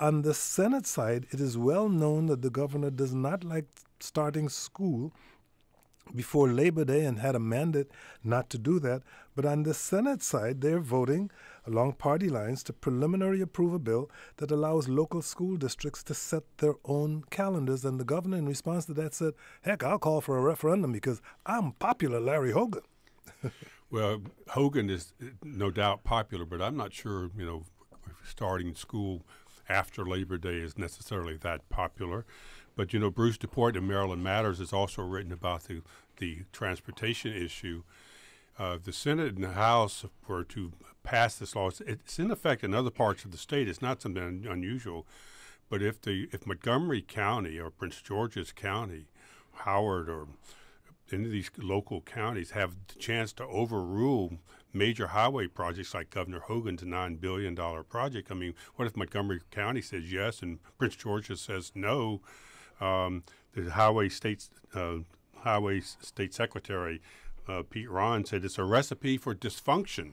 on the Senate side, it is well known that the governor does not like starting school before Labor Day and had a mandate not to do that. But on the Senate side, they're voting along party lines to preliminary approve a bill that allows local school districts to set their own calendars. And the governor, in response to that, said, heck, I'll call for a referendum because I'm popular Larry Hogan. Well, Hogan is no doubt popular, but I'm not sure, starting school after Labor Day is necessarily that popular. But, Bruce DePort in Maryland Matters has also written about the transportation issue. The Senate and the House were to pass this law. It's in effect in other parts of the state. It's not something unusual. But if Montgomery County or Prince George's County, Howard, or any of these local counties have the chance to overrule major highway projects like Governor Hogan's $9 billion project. I mean, what if Montgomery County says yes and Prince George's says no? The Highway State Secretary Pete Ron said it's a recipe for dysfunction.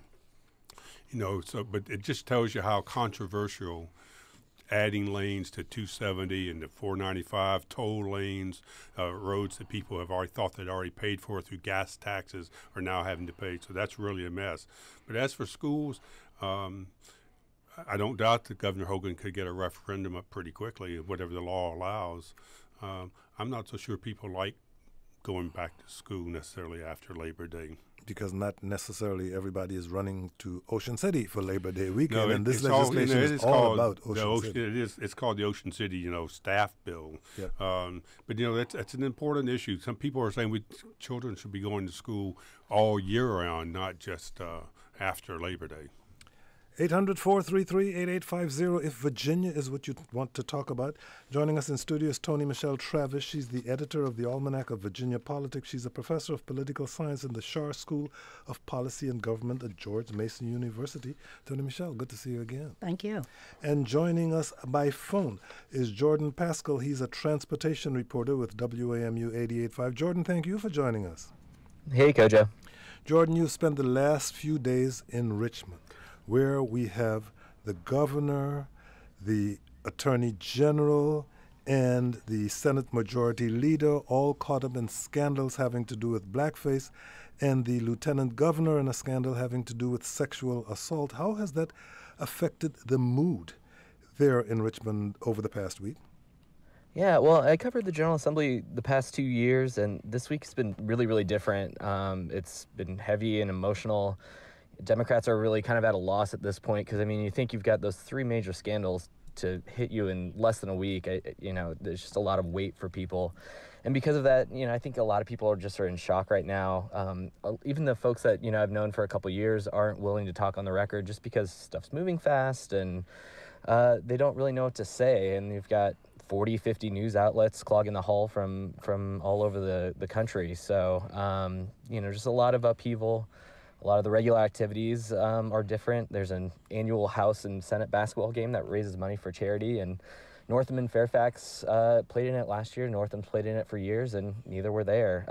But it just tells you how controversial adding lanes to 270 and the 495 toll lanes, roads that people have already thought they'd already paid for through gas taxes are now having to pay. So that's really a mess. But as for schools, I don't doubt that Governor Hogan could get a referendum up pretty quickly, whatever the law allows. I'm not so sure people like going back to school necessarily after Labor Day. Because not necessarily everybody is running to Ocean City for Labor Day weekend, No, and this it's legislation is all about Ocean City. It's called the Ocean City, staff bill. Yep. But that's an important issue. Some people are saying children should be going to school all year round, not just after Labor Day. 800-433-8850 if Virginia is what you want to talk about. Joining us in studio is Toni Michelle Travis. She's the editor of the Almanac of Virginia Politics. She's a professor of political science in the Schar School of Policy and Government at George Mason University. Toni Michelle, good to see you again. Thank you. And joining us by phone is Jordan Pascal. He's a transportation reporter with WAMU 88.5. Jordan, thank you for joining us. Hey, Kojo. Jordan, you spent the last few days in Richmond, where we have the governor, the attorney general, and the Senate Majority Leader all caught up in scandals having to do with blackface, and the lieutenant governor in a scandal having to do with sexual assault. How has that affected the mood there in Richmond over the past week? Yeah, well, I covered the General Assembly the past 2 years, and this week's been really, really different. It's been heavy and emotional. Democrats are really kind of at a loss at this point because, you think you've got those three major scandals to hit you in less than a week. There's just a lot of weight for people. And because of that, I think a lot of people are in shock right now. Even the folks that, I've known for a couple of years aren't willing to talk on the record just because stuff's moving fast and they don't really know what to say. And you've got 40, 50 news outlets clogging the hall from all over the country. So, just a lot of upheaval. A lot of the regular activities are different. There's an annual House and Senate basketball game that raises money for charity, and Northam and Fairfax played in it last year. Northam's played in it for years, and neither were there.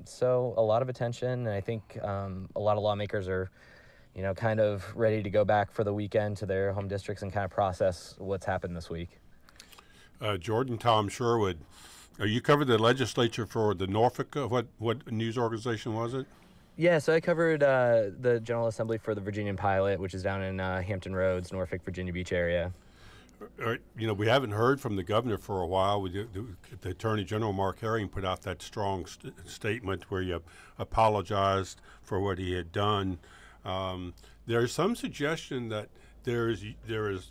So a lot of attention, and I think a lot of lawmakers are, kind of ready to go back for the weekend to their home districts and kind of process what's happened this week. Jordan, Tom Sherwood, you covered the legislature for the Norfolk. What news organization was it? Yeah, so I covered the General Assembly for the Virginian Pilot, which is down in Hampton Roads, Norfolk, Virginia Beach area. We haven't heard from the governor for a while. The Attorney General, Mark Herring, put out that strong statement where he apologized for what he had done. There's some suggestion that there is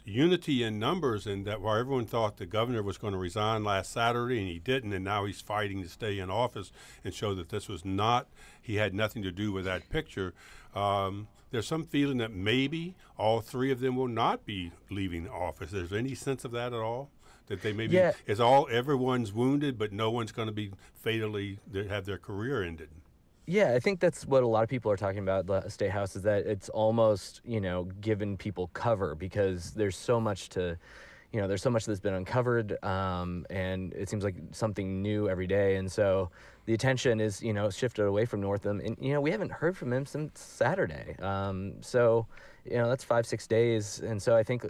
unity in numbers, and that while everyone thought the governor was going to resign last Saturday and he didn't, and now he's fighting to stay in office and show that he had nothing to do with that picture. There's some feeling that maybe all three of them will not be leaving office. Is there any sense of that at all? That they maybe everyone's wounded, but no one's going to be fatally have their career ended. Yeah, I think that's what a lot of people are talking about the State House, is that it's almost, given people cover because there's so much to, there's so much that's been uncovered, and it seems like something new every day. And so the attention is, shifted away from Northam. And, we haven't heard from him since Saturday. So, that's 5-6 days. And so I think,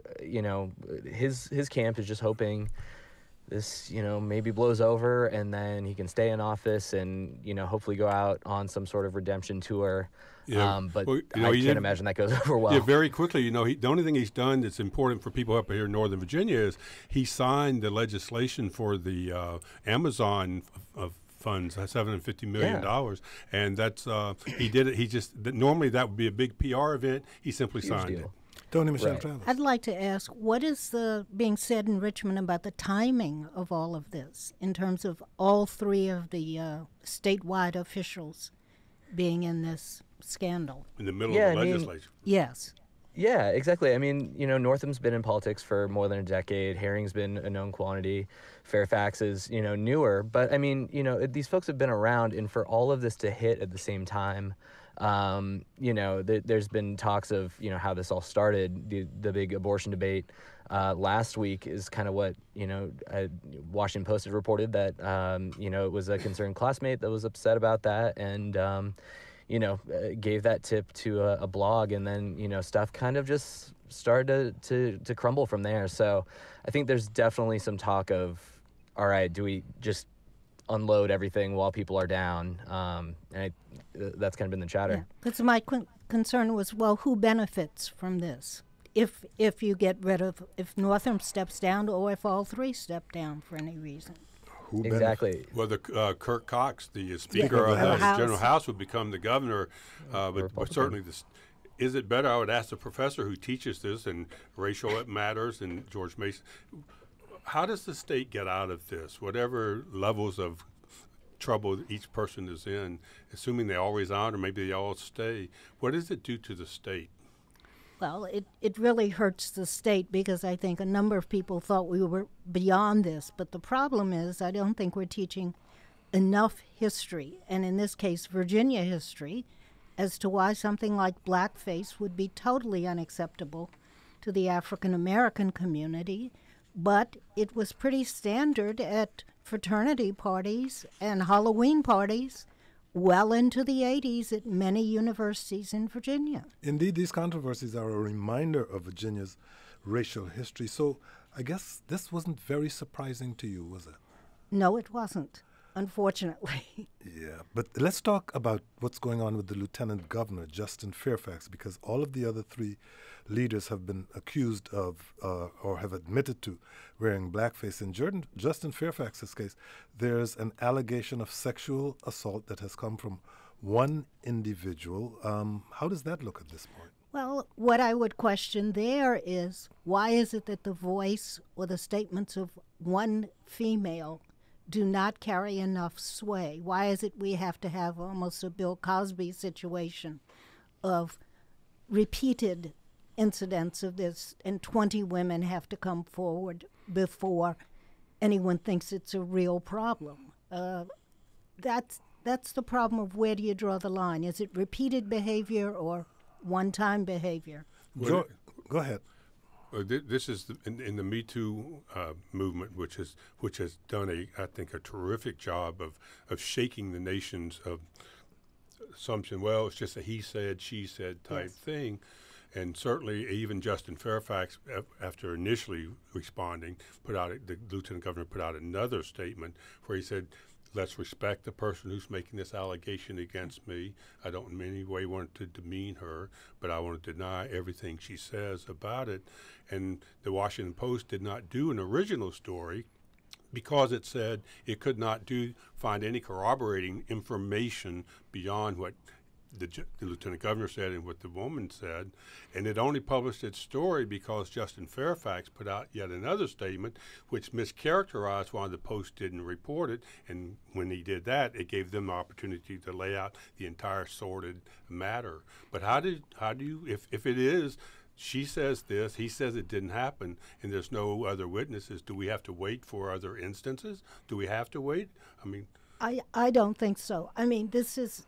his camp is just hoping this, maybe blows over and then he can stay in office and, hopefully go out on some sort of redemption tour. Yeah. But well, I can't imagine that goes over well. Yeah, very quickly, the only thing he's done that's important for people up here in Northern Virginia is he signed the legislation for the Amazon funds, $750 million. And that's, he did it, normally that would be a big PR event. He simply signed it. Tony Michelle Travis. I'd like to ask, what is being said in Richmond about the timing of all of this in terms of all three of the statewide officials being in this scandal? In the middle of the legislature. Yes. Yeah, exactly. I mean, Northam's been in politics for more than a decade. Herring's been a known quantity. Fairfax is, newer. But, I mean, these folks have been around, and for all of this to hit at the same time, there's been talks of, how this all started. The big abortion debate last week is kind of what, Washington Post had reported that, it was a concerned classmate that was upset about that and, gave that tip to a blog, and then, stuff kind of just started to crumble from there. So I think there's definitely some talk of, all right, do we just unload everything while people are down? And that's kind of been the chatter. Because my concern was, well, who benefits from this? If you get rid of, if Northam steps down or if all three step down for any reason. Exactly. Well, Kirk Cox, the Speaker of the General House, would become the governor, but certainly is it better? I would ask the professor who teaches this and racial matters and George Mason. How does the state get out of this? Whatever levels of trouble each person is in, assuming they all resign or maybe they all stay, what does it do to the state? Well, it really hurts the state because I think a number of people thought we were beyond this. But the problem is I don't think we're teaching enough history, and in this case, Virginia history, as to why something like blackface would be totally unacceptable to the African American community. But it was pretty standard at fraternity parties and Halloween parties well into the 80s at many universities in Virginia. Indeed, these controversies are a reminder of Virginia's racial history. So I guess this wasn't very surprising to you, was it? No, it wasn't, unfortunately. Yeah, but let's talk about what's going on with the Lieutenant Governor, Justin Fairfax, because all of the other three leaders have been accused of or have admitted to wearing blackface. In Justin Fairfax's case, there's an allegation of sexual assault that has come from one individual. How does that look at this point? Well, what I would question there is, why is it that the voice or the statements of one female do not carry enough sway? Why is it we have to have almost a Bill Cosby situation of repeated incidents of this, and 20 women have to come forward before anyone thinks it's a real problem? That's the problem of where do you draw the line? Is it repeated behavior or one-time behavior? Go ahead. This is in the Me Too movement, which has done I think a terrific job of shaking the nation's assumption. Well, it's just a he said, she said type thing. And certainly even Justin Fairfax, after initially responding, the Lieutenant Governor put out another statement where he said, let's respect the person who's making this allegation against me. I don't in any way want to demean her, but I want to deny everything she says about it. And the Washington Post did not do an original story because it said it could not find any corroborating information beyond what the Lieutenant Governor said and what the woman said, and it only published its story because Justin Fairfax put out yet another statement which mischaracterized why the Post didn't report it, and when he did that, it gave them the opportunity to lay out the entire sordid matter. But how do you, if it is, she says this, he says it didn't happen, and there's no other witnesses, do we have to wait for other instances? Do we have to wait? I mean, I don't think so. I mean, this is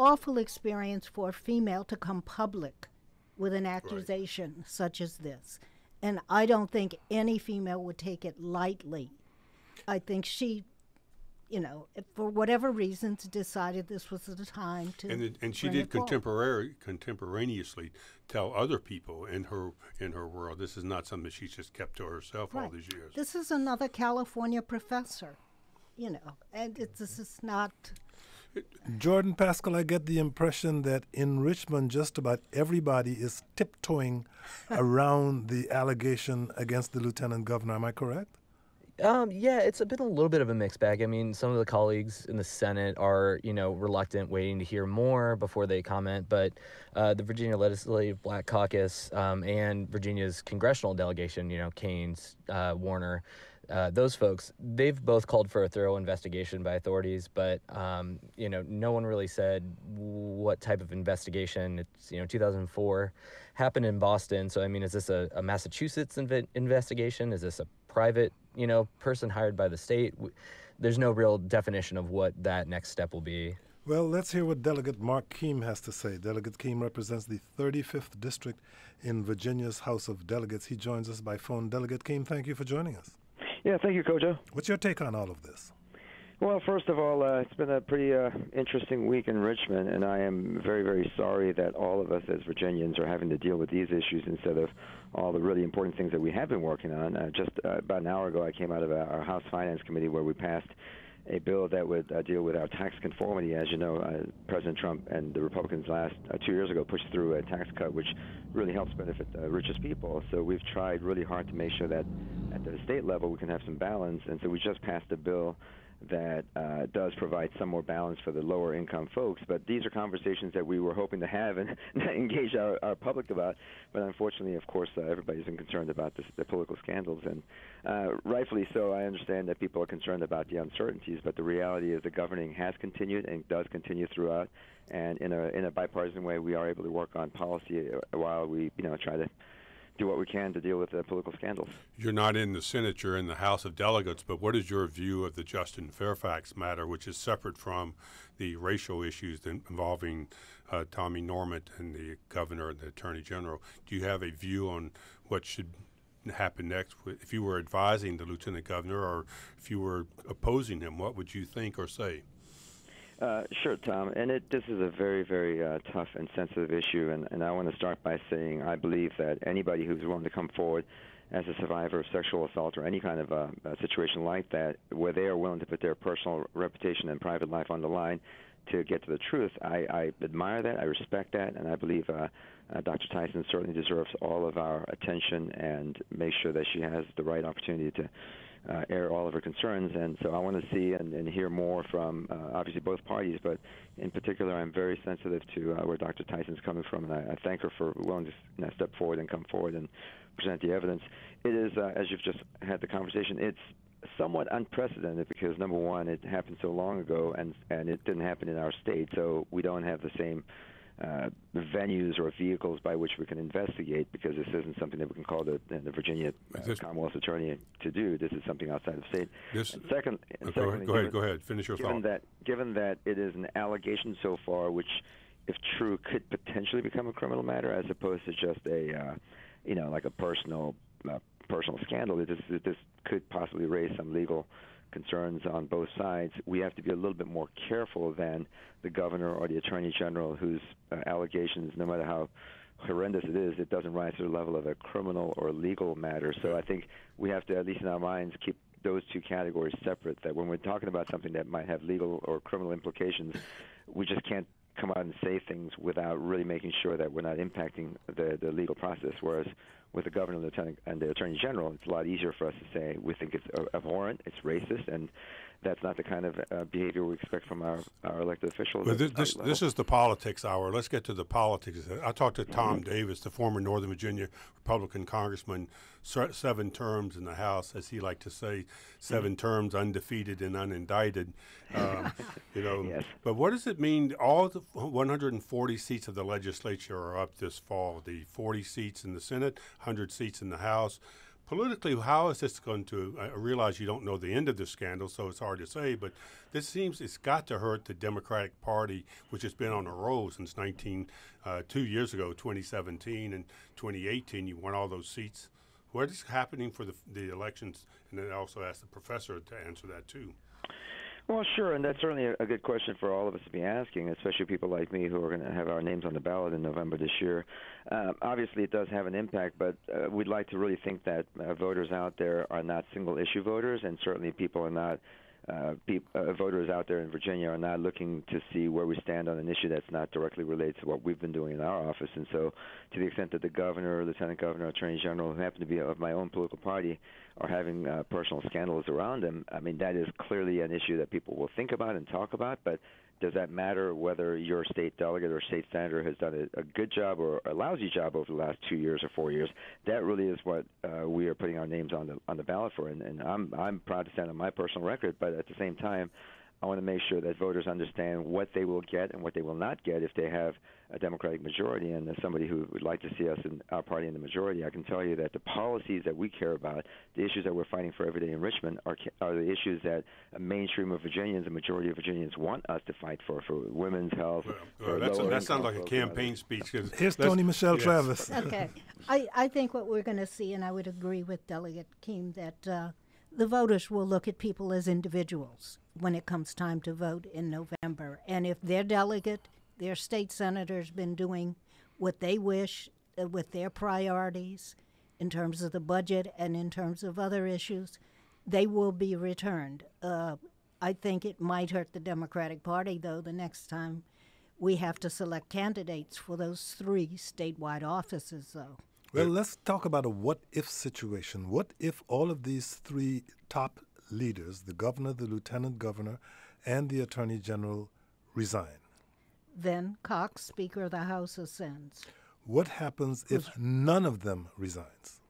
awful experience for a female to come public with an accusation such as this. And I don't think any female would take it lightly. I think she, for whatever reasons, decided this was the time to. And she did contemporaneously tell other people in her world. This is not something she just kept to herself all these years. This is another California professor, and this is not. Jordan Pascal, I get the impression that in Richmond, just about everybody is tiptoeing around the allegation against the lieutenant governor. Am I correct? Yeah, it's been a little bit of a mixed bag. I mean, some of the colleagues in the Senate are, reluctant, waiting to hear more before they comment. But the Virginia Legislative Black Caucus and Virginia's congressional delegation, Keynes, Warner, those folks, they've both called for a thorough investigation by authorities, but, no one really said what type of investigation. It's, 2004 happened in Boston. So, I mean, is this a Massachusetts investigation? Is this a private, person hired by the state? There's no real definition of what that next step will be. Well, let's hear what Delegate Mark Keim has to say. Delegate Keim represents the 35th District in Virginia's House of Delegates. He joins us by phone. Delegate Keim, thank you for joining us. Yeah, thank you, Kojo. What's your take on all of this? Well, first of all, it's been a pretty interesting week in Richmond, and I am very, very sorry that all of us as Virginians are having to deal with these issues instead of all the really important things that we have been working on. Just about an hour ago, I came out of our House Finance Committee where we passed a bill that would deal with our tax conformity. As you know, President Trump and the Republicans 2 years ago pushed through a tax cut which really helps benefit the richest people. So we've tried really hard to make sure that at the state level we can have some balance, and so we just passed a bill that does provide some more balance for the lower income folks. But these are conversations that we were hoping to have and engage our public about. But unfortunately, of course, everybody's been concerned about the political scandals. And rightfully so, I understand that people are concerned about the uncertainties. But the reality is the governing has continued and does continue throughout. And in a bipartisan way, we are able to work on policy while we try to do what we can to deal with the political scandals. You're not in the Senate, you're in the House of Delegates, but what is your view of the Justin Fairfax matter, which is separate from the racial issues involving Tommy Norment and the governor and the attorney general? Do you have a view on what should happen next? If you were advising the lieutenant governor or if you were opposing him, what would you think or say? Sure, Tom. And this is a very, very tough and sensitive issue. And I want to start by saying I believe that anybody who's willing to come forward as a survivor of sexual assault or any kind of a situation like that, where they are willing to put their personal reputation and private life on the line to get to the truth, I admire that. I respect that. And I believe Dr. Tyson certainly deserves all of our attention and make sure that she has the right opportunity to air all of her concerns. And so I want to see and hear more from obviously both parties, but in particular I'm very sensitive to where Dr. Tyson's coming from, and I thank her for willing to step forward and come forward and present the evidence. It is, as you've just had the conversation, it's somewhat unprecedented because, number one, it happened so long ago, and it didn't happen in our state, so we don't have the same venues or vehicles by which we can investigate, because this isn't something that we can call the Virginia Commonwealth's attorney to do. This is something outside of state. Go ahead. Finish your thought. Given that it is an allegation so far, which, if true, could potentially become a criminal matter, as opposed to just a, like a personal scandal. This could possibly raise some legal concerns on both sides. We have to be a little bit more careful than the governor or the attorney general, whose allegations, no matter how horrendous it is, it doesn't rise to the level of a criminal or legal matter. So I think we have to, at least in our minds, keep those two categories separate, that when we're talking about something that might have legal or criminal implications, we just can't come out and say things without really making sure that we're not impacting the legal process. Whereas with the governor, lieutenant, and the attorney general, it's a lot easier for us to say we think it's abhorrent, it's racist, and that's not the kind of behavior we expect from our elected officials. But this is the politics hour. Let's get to the politics. I talked to Tom Davis, the former Northern Virginia Republican congressman, 7 terms in the House, as he liked to say, 7 terms undefeated and unindicted. Yes. But what does it mean? All the 140 seats of the legislature are up this fall. The 40 seats in the Senate, 100 seats in the House. Politically, how is this going to, I realize you don't know the end of the scandal, so it's hard to say, but this seems it's got to hurt the Democratic Party, which has been on a roll since 2 years ago, 2017 and 2018. You won all those seats What is happening for the elections? And then I also asked the professor to answer that too. Well, sure, and that's certainly a good question for all of us to be asking, especially people like me who are going to have our names on the ballot in November this year. Obviously, it does have an impact, but we'd like to really think that voters out there are not single-issue voters, and certainly people are not voters out there in Virginia are not looking to see where we stand on an issue that's not directly related to what we've been doing in our office. And so to the extent that the governor, lieutenant governor, attorney general, who happen to be of my own political party, are having personal scandals around them, I mean, that is clearly an issue that people will think about and talk about, but does that matter whether your state delegate or state senator has done a good job or a lousy job over the last 2 years or 4 years? That really is what we are putting our names on the ballot for, and I'm proud to stand on my personal record. But at the same time, I want to make sure that voters understand what they will get and what they will not get if they have a Democratic majority. And as somebody who would like to see us in our party in the majority, I can tell you that the policies that we care about, the issues that we're fighting for every day in Richmond, are the issues that a mainstream of Virginians, the majority of Virginians, want us to fight for women's health. That sounds like a campaign speech. Here's Tony Michelle Travis. Okay. I think what we're going to see, and I would agree with Delegate Keem, that the voters will look at people as individuals when it comes time to vote in November. And if their delegate, their state senator's been doing what they wish with their priorities in terms of the budget and in terms of other issues, they will be returned. I think it might hurt the Democratic Party, though, the next time we have to select candidates for those 3 statewide offices, though. Well, let's talk about a what-if situation. What if all of these 3 top leaders, the governor, the lieutenant governor, and the attorney general, resign? Then Cox, Speaker of the House, ascends. What happens if none of them resigns?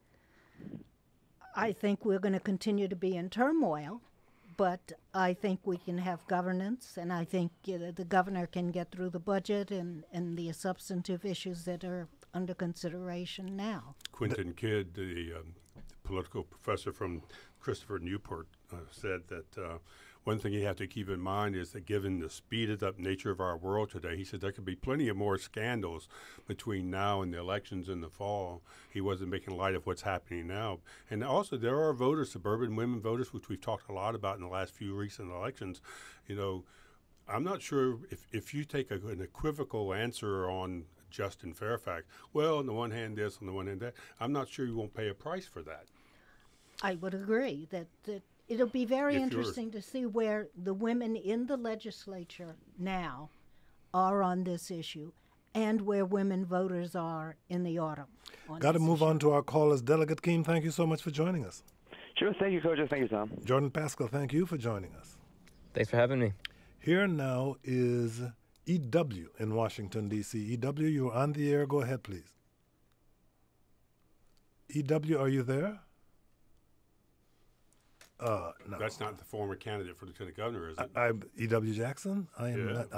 I think we're going to continue to be in turmoil, but I think we can have governance, and I think the governor can get through the budget and the substantive issues that are under consideration now. Quentin Kidd, the political professor from Christopher Newport, said that one thing you have to keep in mind is that given the speeded up nature of our world today, he said there could be plenty of more scandals between now and the elections in the fall. He wasn't making light of what's happening now. And also there are voters, suburban women voters, which we've talked a lot about in the last few recent elections. You know, I'm not sure if you take an equivocal answer on Justin Fairfax, well, on the one hand this, on the one hand that, I'm not sure you won't pay a price for that. I would agree that it'll be very interesting to see where the women in the legislature now are on this issue and where women voters are in the autumn. Got to move on to our callers. Delegate Keem, thank you so much for joining us. Sure. Thank you, Kojo. Thank you, Tom. Jordan Pascal, thank you for joining us. Thanks for having me. Here now is E.W. in Washington, D.C. E.W., you're on the air. Go ahead, please. E.W., are you there? No. That's not the former candidate for lieutenant governor, is it? I'm E.W. Jackson? I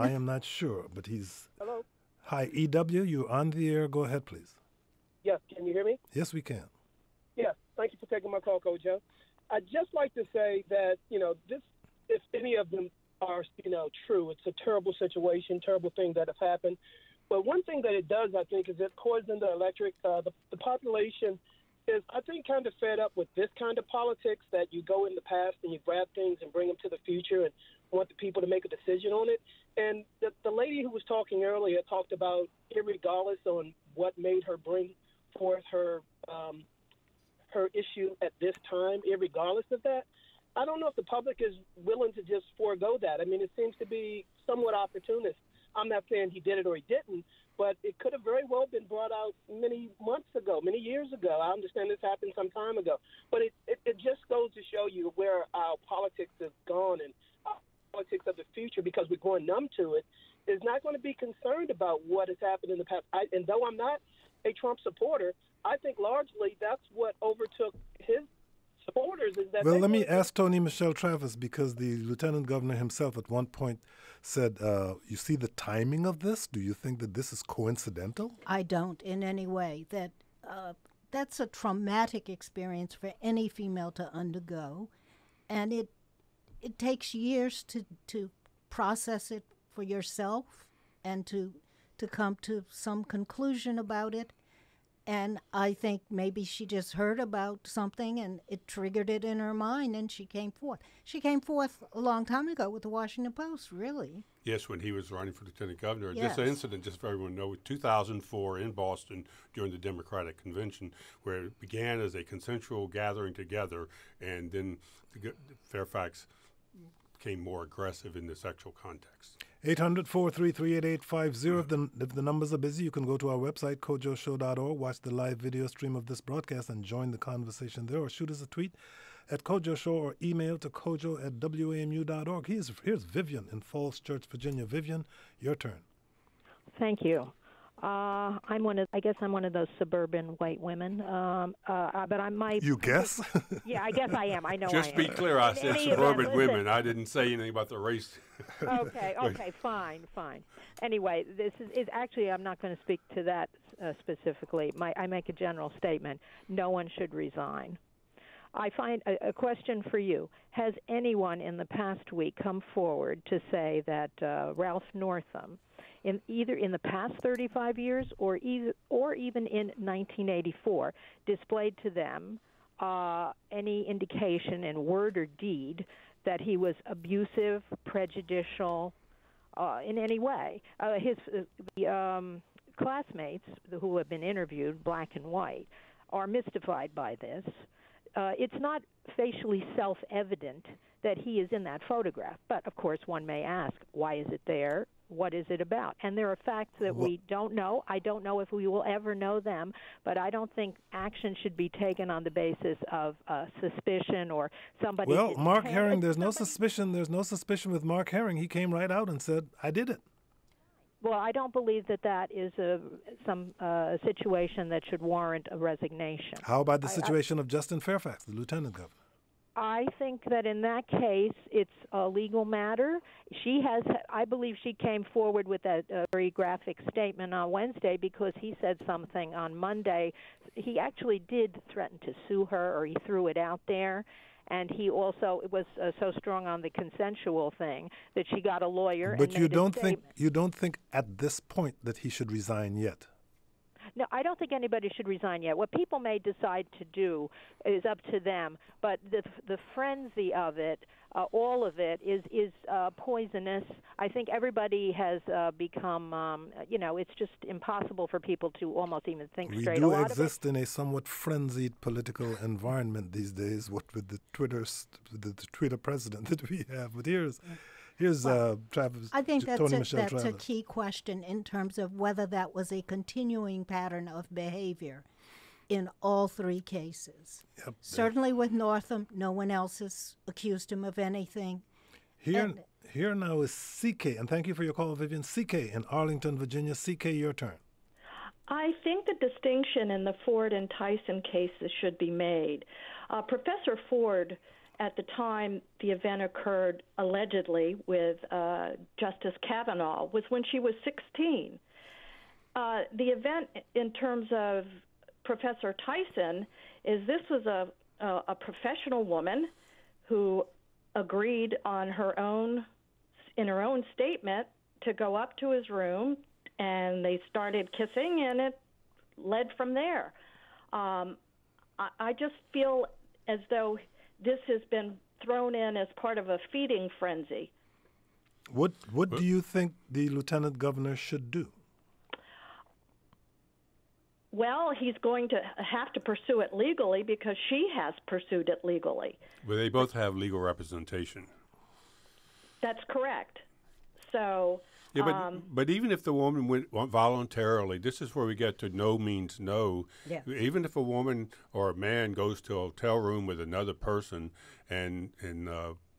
am not sure, but he's... Hello? Hi, E.W., you're on the air. Go ahead, please. Yes, can you hear me? Yes, we can. Yes, thank you for taking my call, Kojo. I'd just like to say that, this, if any of them are, true, it's a terrible situation, terrible thing that have happened. But one thing that it does, I think, is it poisons the electric. The population is, I think, kind of fed up with this kind of politics that you go in the past and you grab things and bring them to the future and want the people to make a decision on it. And the lady who was talking earlier talked about, irregardless on what made her bring forth her issue at this time, irregardless of that, I don't know if the public is willing to just forego that. I mean, it seems to be somewhat opportunist. I'm not saying he did it or he didn't, but it could have very well been brought out many months ago, many years ago. I understand this happened some time ago. But it just goes to show you where our politics has gone, and our politics of the future, because we're going numb to it, is not going to be concerned about what has happened in the past. And though I'm not a Trump supporter, I think largely that's what overtook his supporters. Is that well, let me ask Tony Michelle Travis, because the lieutenant governor himself at one point said, you see the timing of this? Do you think that this is coincidental? I don't in any way. That's a traumatic experience for any female to undergo, and it takes years to process it for yourself and to come to some conclusion about it. And I think maybe she just heard about something and it triggered it in her mind and she came forth. She came forth a long time ago with the Washington Post, really. Yes, when he was running for lieutenant governor. Yes. This incident, just for everyone to know, 2004 in Boston during the Democratic Convention, where it began as a consensual gathering together, and then Fairfax became more aggressive in the sexual context. 800-433-8850. If the numbers are busy, you can go to our website, kojoshow.org, watch the live video stream of this broadcast, and join the conversation there, or shoot us a tweet at Kojo Show or email to kojo@wamu.org. Here's Vivian in Falls Church, Virginia. Vivian, your turn. Thank you. I guess I'm one of those suburban white women, but I might. You guess? Yeah, I guess I am. I know. Just I be am. clear, I In said any suburban event, women. listen. I didn't say anything about the race. Okay, fine. Anyway, this is actually, I'm not going to speak to that specifically. I make a general statement. No one should resign. I find a question for you. Has anyone in the past week come forward to say that Ralph Northam, either in the past 35 years or even in 1984, displayed to them any indication in word or deed that he was abusive, prejudicial, in any way? His classmates who have been interviewed, black and white, are mystified by this. It's not facially self-evident that he is in that photograph, but of course one may ask, why is it there? What is it about? And there are facts that we don't know. I don't know if we will ever know them, but I don't think action should be taken on the basis of suspicion or somebody. Well, Mark Herring, there's no suspicion. There's no suspicion with Mark Herring. He came right out and said, I did it. Well, I don't believe that is some situation that should warrant a resignation. How about the situation of Justin Fairfax, the lieutenant governor? I think that in that case, it's a legal matter. I believe she came forward with that very graphic statement on Wednesday because he said something on Monday. He actually did threaten to sue her, or he threw it out there. And he also was so strong on the consensual thing that she got a lawyer. But and you made don't think at this point that he should resign yet? No, I don't think anybody should resign yet. What people may decide to do is up to them. But the frenzy of it, all of it, is poisonous. I think everybody has become, it's just impossible for people to almost even think straight. We do exist in a somewhat frenzied political environment these days, what with the Twitter president that we have. But here's Travis. I think that's a key question in terms of whether that was a continuing pattern of behavior in all three cases. Yep. Certainly with Northam, no one else has accused him of anything. Here now is CK, and thank you for your call, Vivian. CK in Arlington, Virginia. CK, your turn. I think the distinction in the Ford and Tyson cases should be made. Professor Ford, at the time the event occurred, allegedly, with Justice Kavanaugh, was when she was 16. The event, in terms of Professor Tyson, is this was a professional woman who agreed in her own statement to go up to his room, and they started kissing, and it led from there. I just feel as though this has been thrown in as part of a feeding frenzy. What do you think the lieutenant governor should do? Well, he's going to have to pursue it legally because she has pursued it legally. Well, they both have legal representation. That's correct. So, yeah, but even if the woman went voluntarily, this is where we get to no means no. Yeah. Even if a woman or a man goes to a hotel room with another person and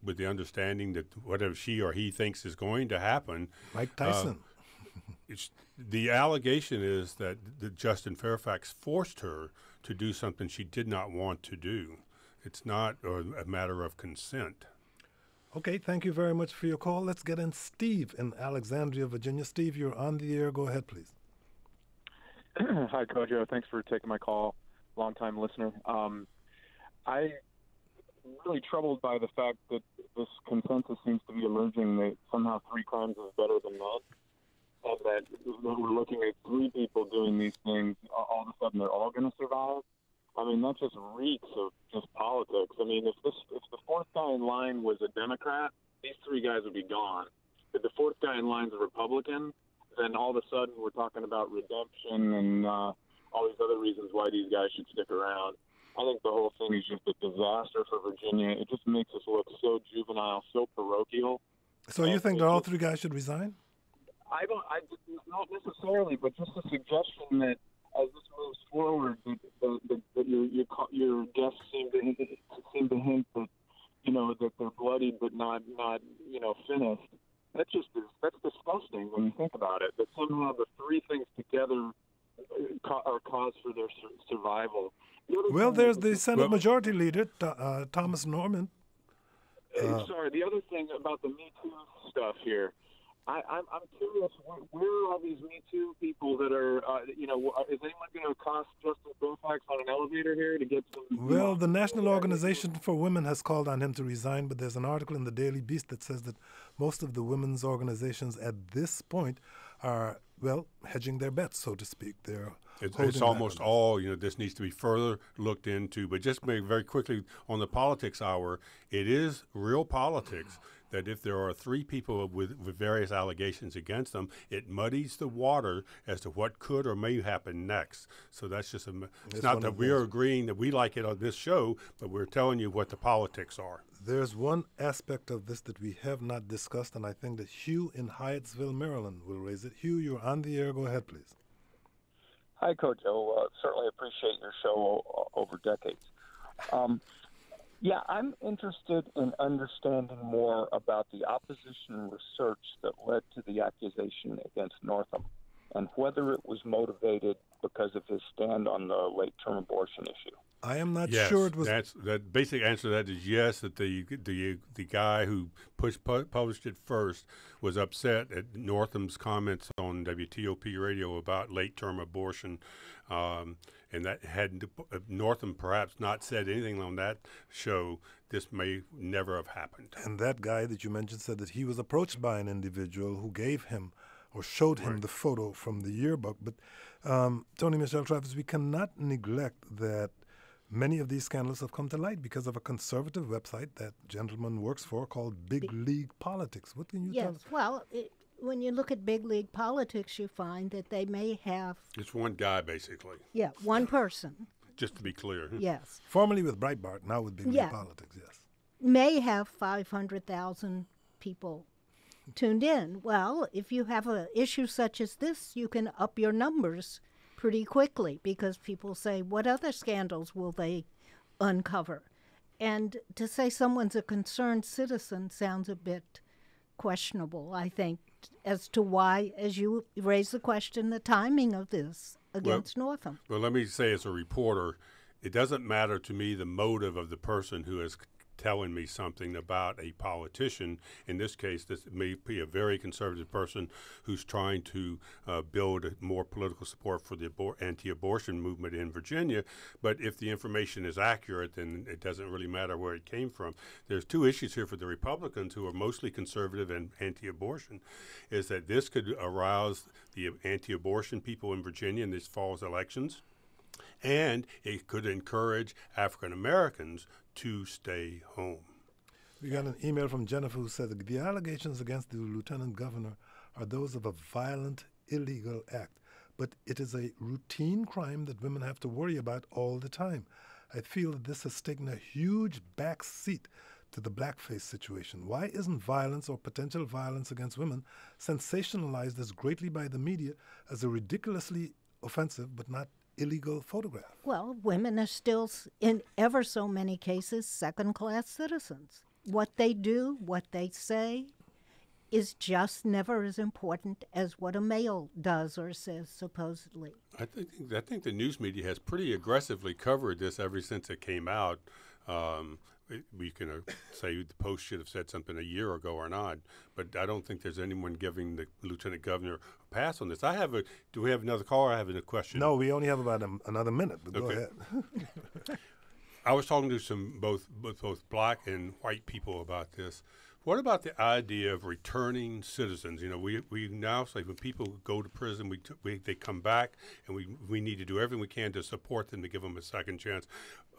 with the understanding that whatever she or he thinks is going to happen, Mike Tyson. The allegation is that Justin Fairfax forced her to do something she did not want to do. It's not a matter of consent. Okay, thank you very much for your call. Let's get in Steve in Alexandria, Virginia. Steve, you're on the air. Go ahead, please. Hi, Kojo. Thanks for taking my call. Long-time listener. I'm really troubled by the fact that this consensus seems to be emerging that somehow 3 crimes is better than none. and that we're looking at three people doing these things, all of a sudden they're all going to survive. I mean, that just reeks of just politics. I mean, if the fourth guy in line was a Democrat, these three guys would be gone. If the fourth guy in line is a Republican, then all of a sudden we're talking about redemption and all these other reasons why these guys should stick around. I think the whole thing is just a disaster for Virginia. It just makes us look so juvenile, so parochial. So you think that all three guys should resign? I not necessarily, but just a suggestion that as this moves forward, that your guests seem to hint that that they're bloodied but not finished. That's disgusting when you think about it. That somehow the three things together are cause for their survival. Well, there's the Senate Majority Leader, Thomas Norman. Sorry, the other thing about the Me Too stuff here, I'm curious, where are all these Me Too people that are, is anyone going to accost Justice Bofax on an elevator here to get some... Well, the National Organization for Women has called on him to resign, but there's an article in the Daily Beast that says that most of the women's organizations at this point are, well, hedging their bets, so to speak. It's almost all, this needs to be further looked into. But just very quickly on the politics hour, it is real politics that if there are three people with various allegations against them, it muddies the water as to what could or may happen next. So that's just it's not that we are agreeing that we like it on this show, but we're telling you what the politics are. There's one aspect of this that we have not discussed, and I think that Hugh in Hyattsville, Maryland will raise it. Hugh, you're on the air. Go ahead, please. Hi, Kojo. Certainly appreciate your show over decades. I'm interested in understanding more about the opposition research that led to the accusation against Northam and whether it was motivated because of his stand on the late-term abortion issue. I am not sure it was. The basic answer to that is yes. That the guy who published it first was upset at Northam's comments on WTOP radio about late-term abortion, and that had Northam perhaps not said anything on that show, this may never have happened. And that guy that you mentioned said that he was approached by an individual who gave him or showed him the photo from the yearbook. But Tony Michelle Travis, we cannot neglect that many of these scandals have come to light because of a conservative website that gentleman works for called Big League Politics. What can you tell us? Yes, well, when you look at Big League Politics, you find that they may have... It's one guy, basically. Yeah, one person. Just to be clear. Yes. Formerly with Breitbart, now with Big League Politics, yes. May have 500,000 people tuned in. Well, if you have an issue such as this, you can up your numbers pretty quickly because people say, what other scandals will they uncover? And to say someone's a concerned citizen sounds a bit questionable, I think, as to why, as you raise the question, the timing of this against Northam. Well, let me say as a reporter, it doesn't matter to me the motive of the person who is telling me something about a politician. In this case, this may be a very conservative person who's trying to build more political support for the anti-abortion movement in Virginia. But if the information is accurate, then it doesn't really matter where it came from. There's two issues here for the Republicans, who are mostly conservative and anti-abortion, is that this could arouse the anti-abortion people in Virginia in this fall's elections, and it could encourage African Americans to stay home. We got an email from Jennifer who said the allegations against the lieutenant governor are those of a violent, illegal act, but it is a routine crime that women have to worry about all the time. I feel that this has taken a huge back seat to the blackface situation. Why isn't violence or potential violence against women sensationalized as greatly by the media as a ridiculously offensive but not illegal photograph? Well, women are still, in ever so many cases, second-class citizens. What they do, what they say, is just never as important as what a male does or says, supposedly. I think the news media has pretty aggressively covered this ever since it came out. We can say the Post should have said something a year ago or not, but I don't think there's anyone giving the lieutenant governor a pass on this. Do we have another caller? I have a question. No, we only have about another minute, but go ahead. I was talking to both black and white people about this. What about the idea of returning citizens? You know, we now say when people go to prison, they come back, and we need to do everything we can to support them, to give them a second chance.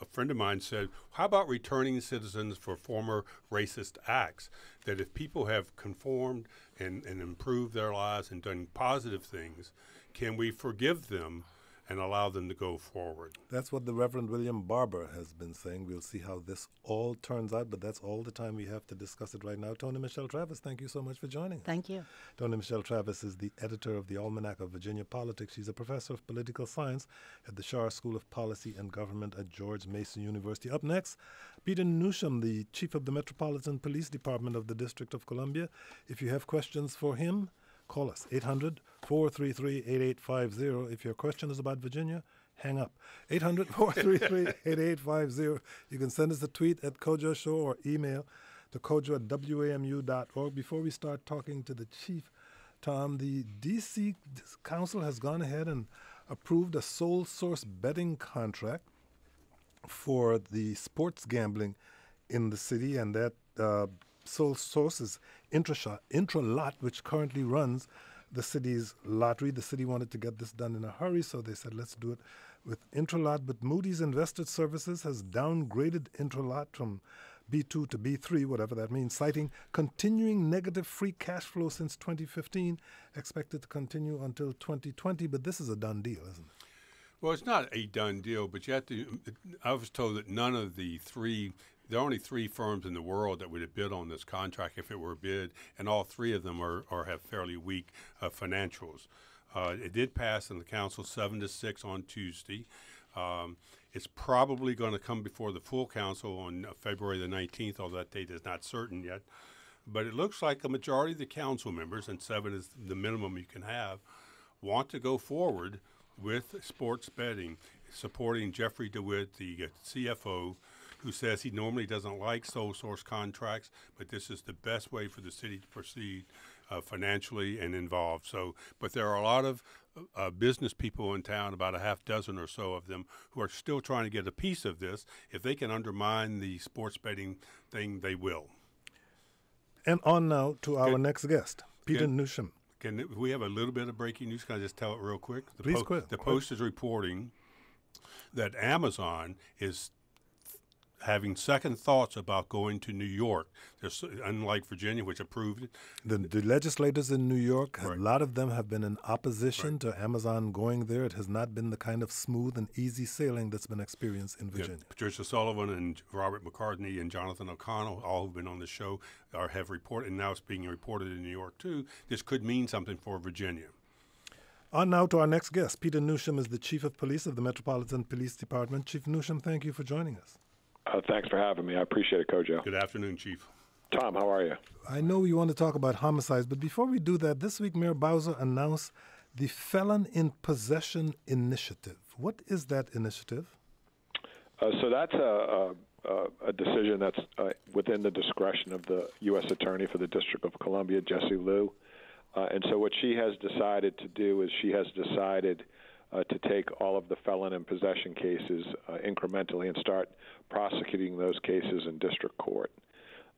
A friend of mine said, how about returning citizens for former racist acts? That if people have conformed and improved their lives and done positive things, can we forgive them and allow them to go forward? That's what the Reverend William Barber has been saying. We'll see how this all turns out, but that's all the time we have to discuss it right now. Toni Michelle Travis, thank you so much for joining us. Thank you. Toni Michelle Travis is the editor of the Almanac of Virginia Politics. She's a professor of political science at the Schar School of Policy and Government at George Mason University. Up next, Peter Newsham, the chief of the Metropolitan Police Department of the District of Columbia. If you have questions for him, call us, 800-433-8850. If your question is about Virginia, hang up. 800-433-8850. You can send us a tweet at Kojo Show or email to kojo@wamu.org. Before we start talking to the chief, Tom, the D.C. Council has gone ahead and approved a sole source betting contract for the sports gambling in the city, and that sole source is Intralot, which currently runs the city's lottery. The city wanted to get this done in a hurry, so they said, let's do it with Intralot. But Moody's Investor Services has downgraded Intralot from B2 to B3, whatever that means, citing continuing negative free cash flow since 2015, expected to continue until 2020. But this is a done deal, isn't it? Well, it's not a done deal, but you have to. I was told that none of the three. There are only three firms in the world that would have bid on this contract if it were bid, and all three of them have fairly weak financials. It did pass in the council 7-6 on Tuesday. It's probably going to come before the full council on February the 19th, although that date is not certain yet. But it looks like a majority of the council members, and 7 is the minimum you can have, want to go forward with sports betting, supporting Jeffrey DeWitt, the CFO, who says he normally doesn't like sole source contracts, but this is the best way for the city to proceed financially and involved. So, but there are a lot of business people in town, about a half dozen or so of them, who are still trying to get a piece of this. If they can undermine the sports betting thing, they will. And on now to our next guest, Peter Newsham. Can we have a little bit of breaking news? Can I just tell it real quick? Please, quick. The Post is reporting that Amazon is having second thoughts about going to New York. Unlike Virginia, which approved it. The legislators in New York, right, a lot of them have been in opposition to Amazon going there. It has not been the kind of smooth and easy sailing that's been experienced in Virginia. Yeah. Patricia Sullivan and Robert McCartney and Jonathan O'Connell, all who've been on the show, have reported, and now it's being reported in New York too. This could mean something for Virginia. On now to our next guest. Peter Newsham is the Chief of Police of the Metropolitan Police Department. Chief Newsham, thank you for joining us. Thanks for having me. I appreciate it, Kojo. Good afternoon, Chief. Tom, how are you? I know you want to talk about homicides, but before we do that, this week Mayor Bowser announced the Felon in Possession Initiative. What is that initiative? So that's a decision that's within the discretion of the U.S. Attorney for the District of Columbia, Jessie Liu. And so what she has decided to do is she has decided to take all of the felon in possession cases incrementally and start prosecuting those cases in district court.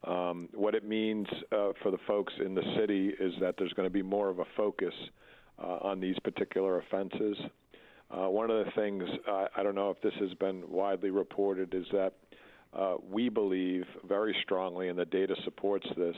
What it means for the folks in the city is that there's going to be more of a focus on these particular offenses. One of the things, I don't know if this has been widely reported, is that we believe very strongly, and the data supports this,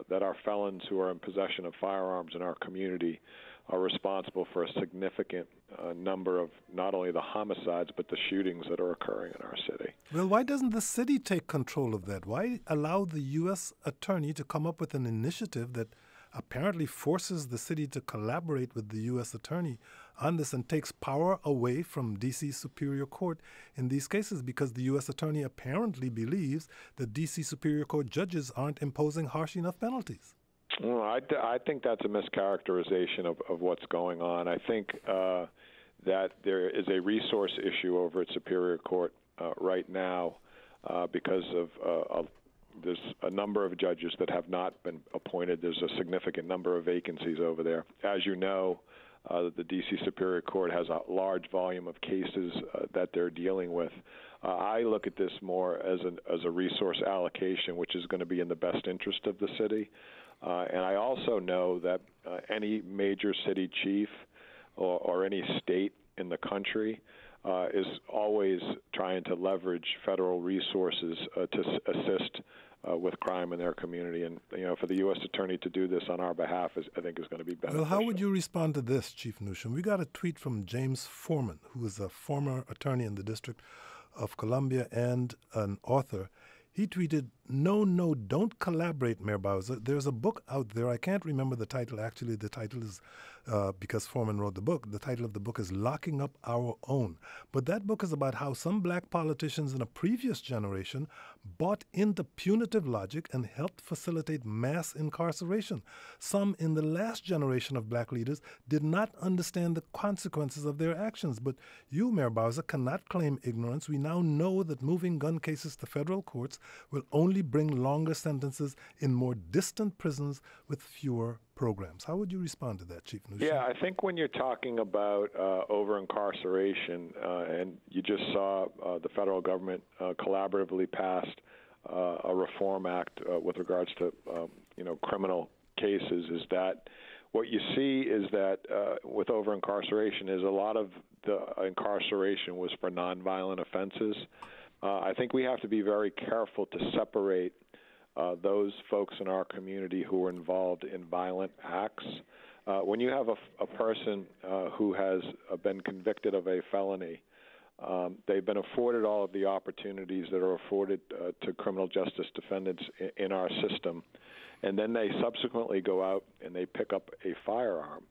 that our felons who are in possession of firearms in our community are responsible for a significant number of not only the homicides but the shootings that are occurring in our city. Well, why doesn't the city take control of that? Why allow the U.S. Attorney to come up with an initiative that apparently forces the city to collaborate with the U.S. Attorney on this and takes power away from D.C. Superior Court in these cases, because the U.S. Attorney apparently believes that D.C. Superior Court judges aren't imposing harsh enough penalties? Well, I think that's a mischaracterization of what's going on. I think that there is a resource issue over at Superior Court right now because of there's a number of judges that have not been appointed. There's a significant number of vacancies over there. As you know, The D.C. Superior Court has a large volume of cases that they're dealing with. I look at this more as a resource allocation, which is going to be in the best interest of the city. And I also know that any major city chief or any state in the country is always trying to leverage federal resources to assist with crime in their community. And, for the U.S. Attorney to do this on our behalf, I think is going to be beneficial. Well, how would you respond to this, Chief Newsham? We got a tweet from James Foreman, who is a former attorney in the District of Columbia and an author. He tweeted, no, don't collaborate, Mayor Bowser. There's a book out there. I can't remember the title. Actually, the title is, because Foreman wrote the book, the title of the book is Locking Up Our Own. But that book is about how some black politicians in a previous generation bought into punitive logic and helped facilitate mass incarceration. Some in the last generation of black leaders did not understand the consequences of their actions. But you, Mayor Bowser, cannot claim ignorance. We now know that moving gun cases to federal courts will only bring longer sentences in more distant prisons with fewer programs. How would you respond to that, Chief Newsham? Yeah, I think when you're talking about over-incarceration, and you just saw the federal government collaboratively passed a reform act with regards to criminal cases, is that what you see is that with over-incarceration is a lot of the incarceration was for nonviolent offenses. I think we have to be very careful to separate those folks in our community who are involved in violent acts. When you have a person who has been convicted of a felony, they've been afforded all of the opportunities that are afforded to criminal justice defendants in our system, and then they subsequently go out and they pick up a firearm.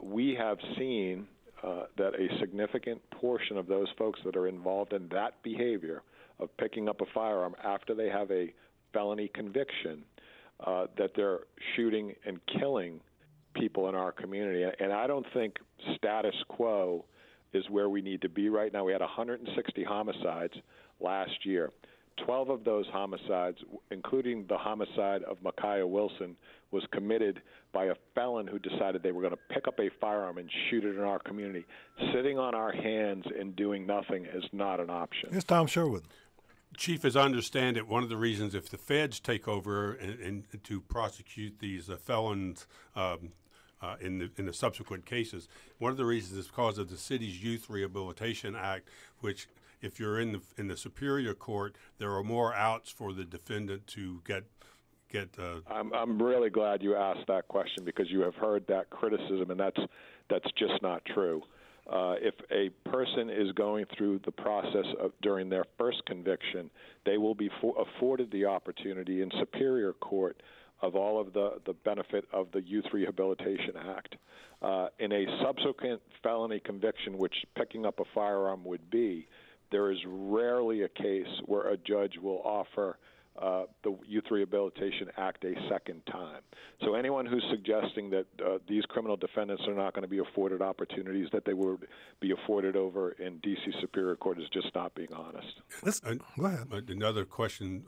We have seen that a significant portion of those folks that are involved in that behavior of picking up a firearm after they have a felony conviction, that they're shooting and killing people in our community. And I don't think status quo is where we need to be right now. We had 160 homicides last year. 12 of those homicides, including the homicide of Micaiah Wilson, was committed by a felon who decided they were going to pick up a firearm and shoot it in our community. Sitting on our hands and doing nothing is not an option. Here's Tom Sherwood. Chief, as I understand it, one of the reasons if the feds take over and to prosecute these felons in the subsequent cases, one of the reasons is because of the city's Youth Rehabilitation Act, which if you're in the Superior Court, there are more outs for the defendant to get. I'm really glad you asked that question, because you have heard that criticism, and that's just not true. If a person is going through the process of during their first conviction, they will be afforded the opportunity in Superior Court of all of the benefit of the Youth Rehabilitation Act. In a subsequent felony conviction, which picking up a firearm would be, there is rarely a case where a judge will offer the Youth Rehabilitation Act a second time. So anyone who's suggesting that these criminal defendants are not going to be afforded opportunities that they would be afforded over in D.C. Superior Court is just not being honest. Go ahead. Another question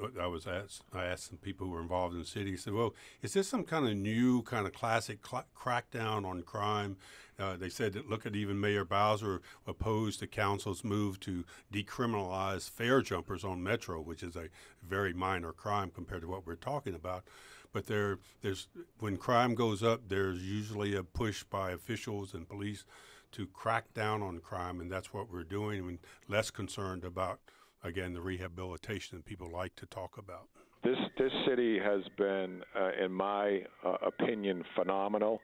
I asked some people who were involved in the city, said, well, is this some kind of new kind of classic crackdown on crime? They said that, look at even Mayor Bowser opposed the council's move to decriminalize fare jumpers on Metro, which is a very minor crime compared to what we're talking about. But there's when crime goes up, there's usually a push by officials and police to crack down on crime, and that's what we're doing. I mean, less concerned about, again, the rehabilitation that people like to talk about. This city has been, in my opinion, phenomenal.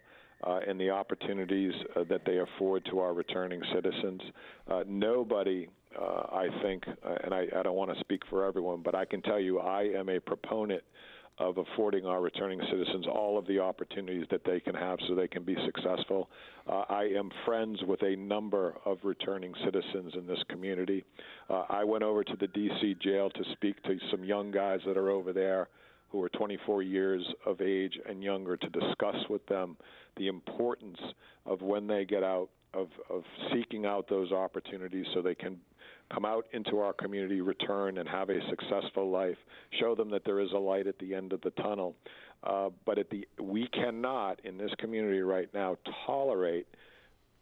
In the opportunities that they afford to our returning citizens. Nobody, I think, and I don't want to speak for everyone, but I can tell you I am a proponent of affording our returning citizens all of the opportunities that they can have so they can be successful. I am friends with a number of returning citizens in this community. I went over to the D.C. jail to speak to some young guys that are over there who are 24 years of age and younger, to discuss with them the importance of when they get out of seeking out those opportunities so they can come out into our community, return, and have a successful life, show them that there is a light at the end of the tunnel. But we cannot, in this community right now, tolerate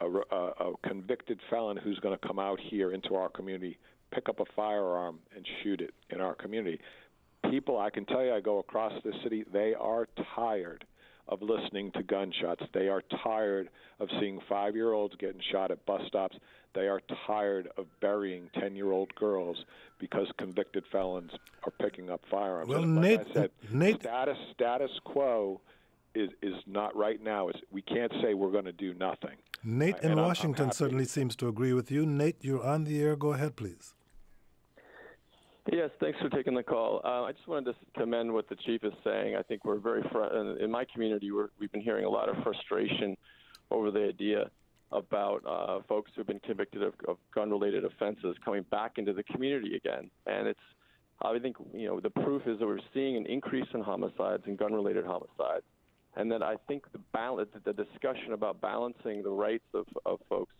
a convicted felon who's going to come out here into our community, pick up a firearm, and shoot it in our community. People, I can tell you, I go across the city, they are tired of listening to gunshots. They are tired of seeing 5-year-olds getting shot at bus stops. They are tired of burying 10-year-old girls because convicted felons are picking up firearms. Well, like I said, status quo is not right now. We can't say we're going to do nothing. Nate in Washington certainly seems to agree with you. Nate, you're on the air. Go ahead, please. Yes, thanks for taking the call. I just wanted to commend what the chief is saying. I think we're very in my community. We've been hearing a lot of frustration over the idea about folks who've been convicted of gun-related offenses coming back into the community again. And I think the proof is that we're seeing an increase in homicides and gun-related homicides. And then I think the discussion about balancing the rights of folks,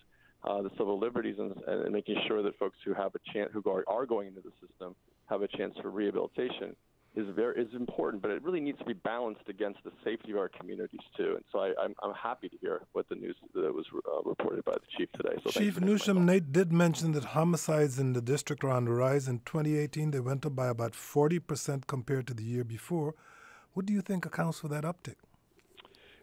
the civil liberties, and making sure that folks who have a chance, who are going into the system, have a chance for rehabilitation is important. But it really needs to be balanced against the safety of our communities too. And so I'm happy to hear what the news that was reported by the chief today. So Chief Newsham, Nate did mention that homicides in the district are on the rise. In 2018, they went up by about 40% compared to the year before. What do you think accounts for that uptick?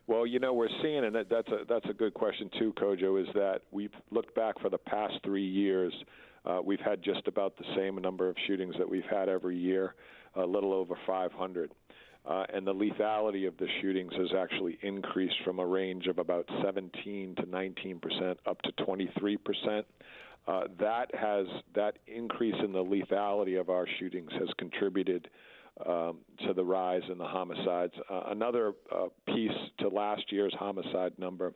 Well, we're seeing, and that's a good question too, Kojo, is that we've looked back for the past 3 years. We've had just about the same number of shootings that we've had every year, a little over 500. And the lethality of the shootings has actually increased from a range of about 17 to 19% up to 23%. That increase in the lethality of our shootings has contributed to the rise in the homicides. Another piece to last year's homicide number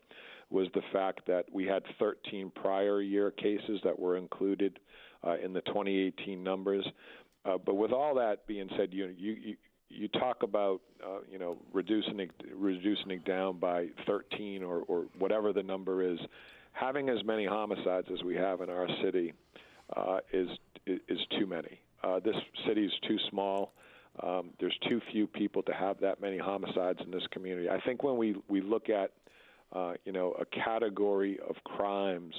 was the fact that we had 13 prior year cases that were included in the 2018 numbers. But with all that being said, you talk about reducing it down by 13 or whatever the number is. Having as many homicides as we have in our city is too many. This city is too small. There's too few people to have that many homicides in this community. I think when we look at a category of crimes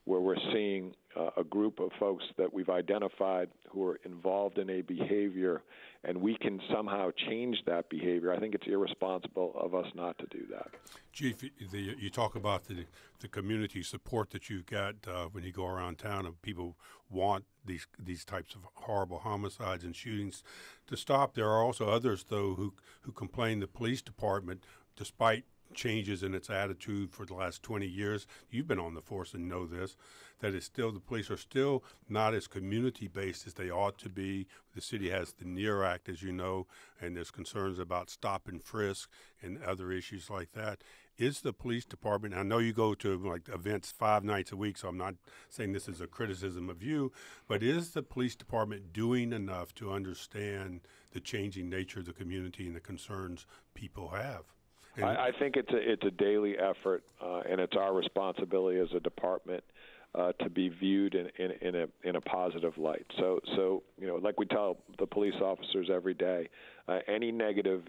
where we're seeing a group of folks that we've identified who are involved in a behavior, and we can somehow change that behavior, I think it's irresponsible of us not to do that. Chief, you talk about the community support that you've got when you go around town, and people want these types of horrible homicides and shootings to stop. There are also others, though, who complain the police department, despite changes in its attitude for the last 20 years. You've been on the force and know this, that the police are still not as community-based as they ought to be. The city has the NEAR Act, as you know, and there's concerns about stop and frisk and other issues like that. Is the police department, I know you go to events 5 nights a week, so I'm not saying this is a criticism of you, but is the police department doing enough to understand the changing nature of the community and the concerns people have? I think it's a daily effort, and it's our responsibility as a department to be viewed in a positive light. So like we tell the police officers every day, any negative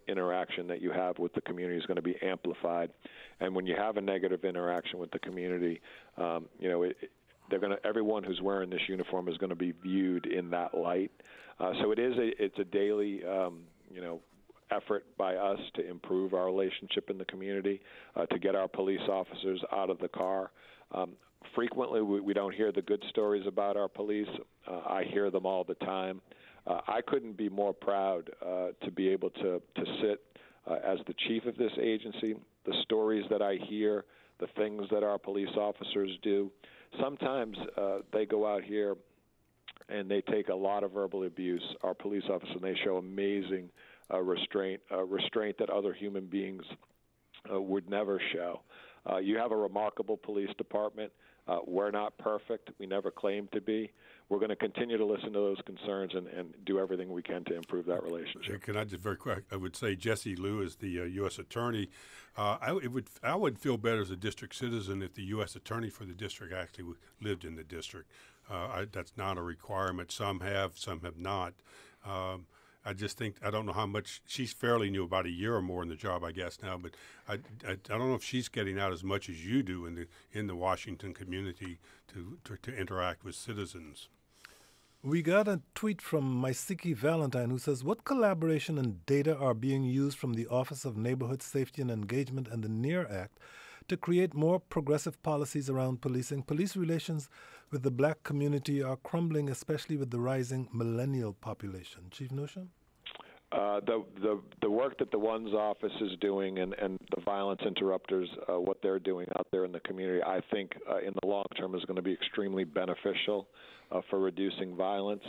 interaction that you have with the community is going to be amplified, and when you have a negative interaction with the community, everyone who's wearing this uniform is going to be viewed in that light. So it's a daily effort by us to improve our relationship in the community, to get our police officers out of the car. Frequently, we don't hear the good stories about our police. I hear them all the time. I couldn't be more proud to be able to sit as the chief of this agency. The stories that I hear, the things that our police officers do, sometimes they go out here and they take a lot of verbal abuse, our police officers, and they show amazing restraint that other human beings would never show. You have a remarkable police department. We're not perfect. We never claim to be. We're going to continue to listen to those concerns and do everything we can to improve that relationship. Can I just very quick? I would say Jesse Liu is the U.S. attorney. I would feel better as a district citizen if the U.S. attorney for the district actually lived in the district. That's not a requirement. Some have not. I just think, I don't know how much, she's fairly new, about a year or more in the job, I guess now, but I don't know if she's getting out as much as you do in the Washington community to interact with citizens. We got a tweet from Mysiki Valentine who says, what collaboration and data are being used from the Office of Neighborhood Safety and Engagement and the NEAR Act to create more progressive policies around policing? Police relations with the black community are crumbling, especially with the rising millennial population. Chief Newsham? The work that the ONE's office is doing and the violence interrupters, what they're doing out there in the community, I think in the long term is going to be extremely beneficial for reducing violence.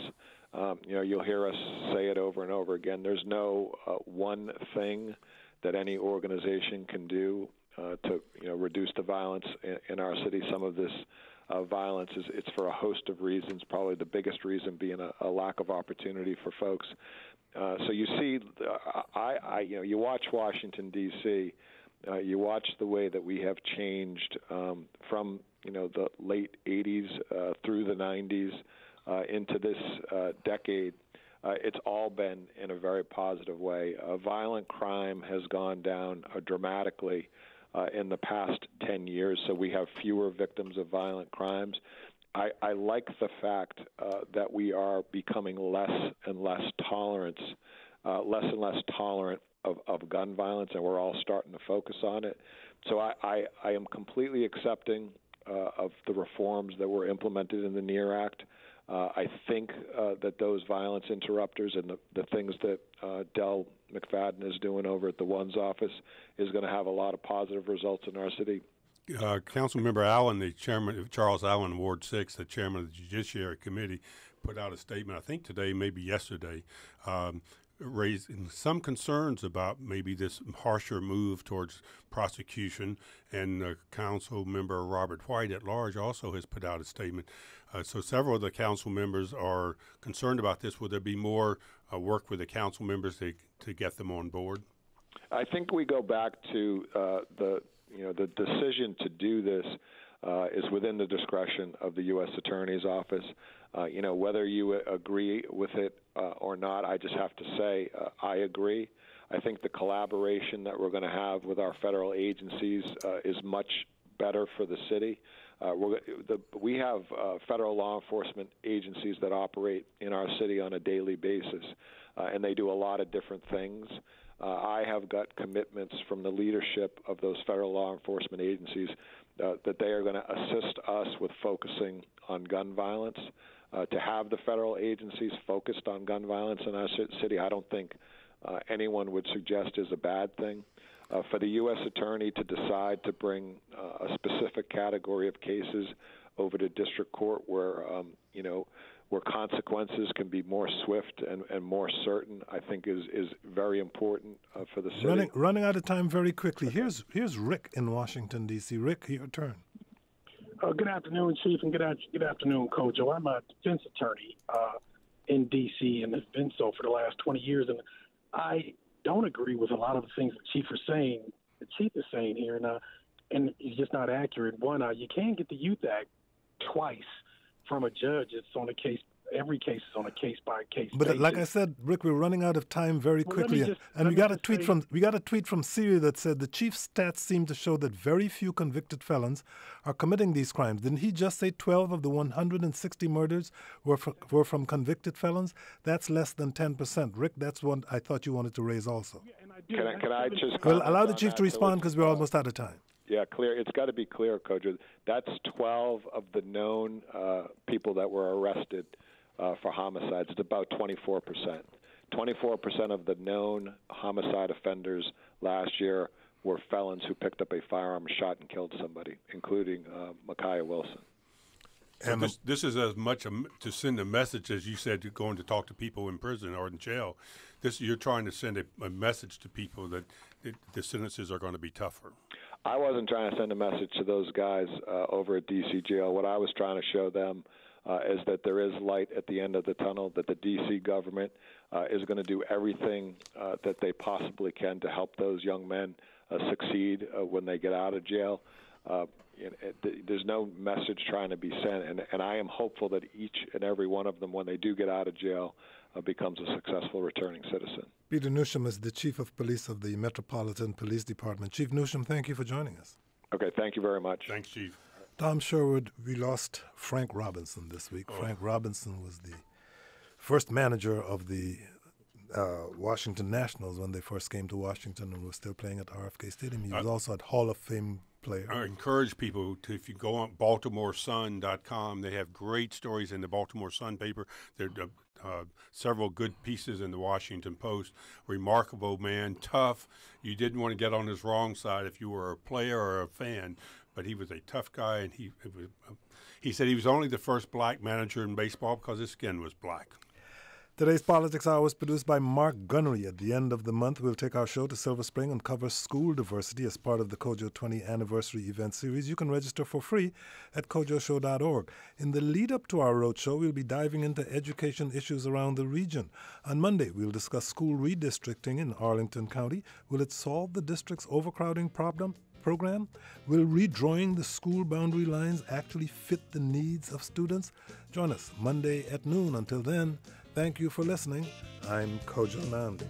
You'll hear us say it over and over again. There's no one thing that any organization can do to reduce the violence in our city. Some of this violence it's for a host of reasons. Probably the biggest reason being a lack of opportunity for folks. So you see, you watch Washington D.C. You watch the way that we have changed from the late '80s through the '90s into this decade. It's all been in a very positive way. Violent crime has gone down dramatically in the past 10 years, so we have fewer victims of violent crimes. I like the fact that we are becoming less and less tolerant of gun violence, and we're all starting to focus on it. So I am completely accepting of the reforms that were implemented in the NEAR Act. I think that those violence interrupters and the things that Del McFadden is doing over at the ONE's office is going to have a lot of positive results in our city. Councilmember Allen, the chairman, Charles Allen, Ward 6, the chairman of the Judiciary Committee, put out a statement, I think today, maybe yesterday, raising some concerns about maybe this harsher move towards prosecution. And Council Member Robert White at large also has put out a statement. So several of the council members are concerned about this. Will there be more work with the council members to get them on board? I think we go back to the decision to do this is within the discretion of the U.S. Attorney's Office. Whether you agree with it or not, I just have to say I agree. I think the collaboration that we're going to have with our federal agencies is much better for the city. We have federal law enforcement agencies that operate in our city on a daily basis, and they do a lot of different things. I have got commitments from the leadership of those federal law enforcement agencies that they are going to assist us with focusing on gun violence. To have the federal agencies focused on gun violence in our city, I don't think anyone would suggest is a bad thing. For the U.S. Attorney to decide to bring a specific category of cases over to district court where consequences can be more swift and more certain, I think is very important for the city. Running out of time very quickly. Here's Rick in Washington, D.C. Rick, your turn. Good afternoon, Chief, and good afternoon, Kojo. I'm a defense attorney in D.C. and have been so for the last 20 years, and I don't agree with a lot of the things the Chief is saying. The Chief is saying here, and it's just not accurate. One, you can get the Youth Act twice from a judge. It's on a case. Every case is on a case-by-case But basis. like I said, Rick, we're running out of time very quickly, and we got a tweet from Syria that said the chief's stats seem to show that very few convicted felons are committing these crimes. Didn't he just say 12 of the 160 murders were from convicted felons? That's less than 10%. Rick, that's one I thought you wanted to raise also. Yeah, Can I just allow the chief to respond because we're almost out of time. Yeah, clear. It's got to be clear, Kojo. That's 12 of the known people that were arrested for homicides. It's about 24%. 24% of the known homicide offenders last year were felons who picked up a firearm, shot, and killed somebody, including Micaiah Wilson. So this is as much to send a message as you said, you're going to talk to people in prison or in jail. You're trying to send a message to people that the sentences are going to be tougher. I wasn't trying to send a message to those guys over at D.C. jail. What I was trying to show them is that there is light at the end of the tunnel, that the D.C. government is going to do everything that they possibly can to help those young men succeed when they get out of jail. there's no message trying to be sent, and I am hopeful that each and every one of them, when they do get out of jail, becomes a successful returning citizen. Peter Newsham is the Chief of Police of the Metropolitan Police Department. Chief Newsham, thank you for joining us. Okay, thank you very much. Thanks, Chief. Tom Sherwood, we lost Frank Robinson this week. Frank Robinson was the first manager of the Washington Nationals when they first came to Washington and were still playing at RFK Stadium. He was also a Hall of Fame player. I encourage people to, if you go on BaltimoreSun.com, they have great stories in the Baltimore Sun paper. There are several good pieces in the Washington Post. Remarkable man, tough. You didn't want to get on his wrong side if you were a player or a fan, but he was a tough guy, and he said he was only the first black manager in baseball because his skin was black. Today's Politics Hour was produced by Mark Gunnery. At the end of the month, we'll take our show to Silver Spring and cover school diversity as part of the Kojo 20 Anniversary event series. You can register for free at kojoshow.org. In the lead-up to our roadshow, we'll be diving into education issues around the region. On Monday, we'll discuss school redistricting in Arlington County. Will it solve the district's overcrowding program? Will redrawing the school boundary lines actually fit the needs of students? Join us Monday at noon. Until then, thank you for listening. I'm Kojo Nnamdi.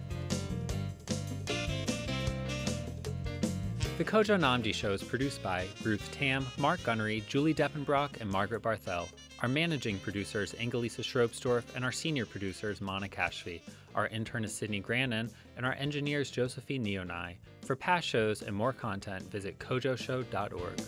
The Kojo Nnamdi Show is produced by Ruth Tam, Mark Gunnery, Julie Deppenbrock, and Margaret Barthel. Our managing producer is Angelisa Schroepsdorf, and our senior producer is Mana Kashfi. Our intern is Sydney Grannon, and our engineer is Josephine Neonai. For past shows and more content, visit kojoshow.org.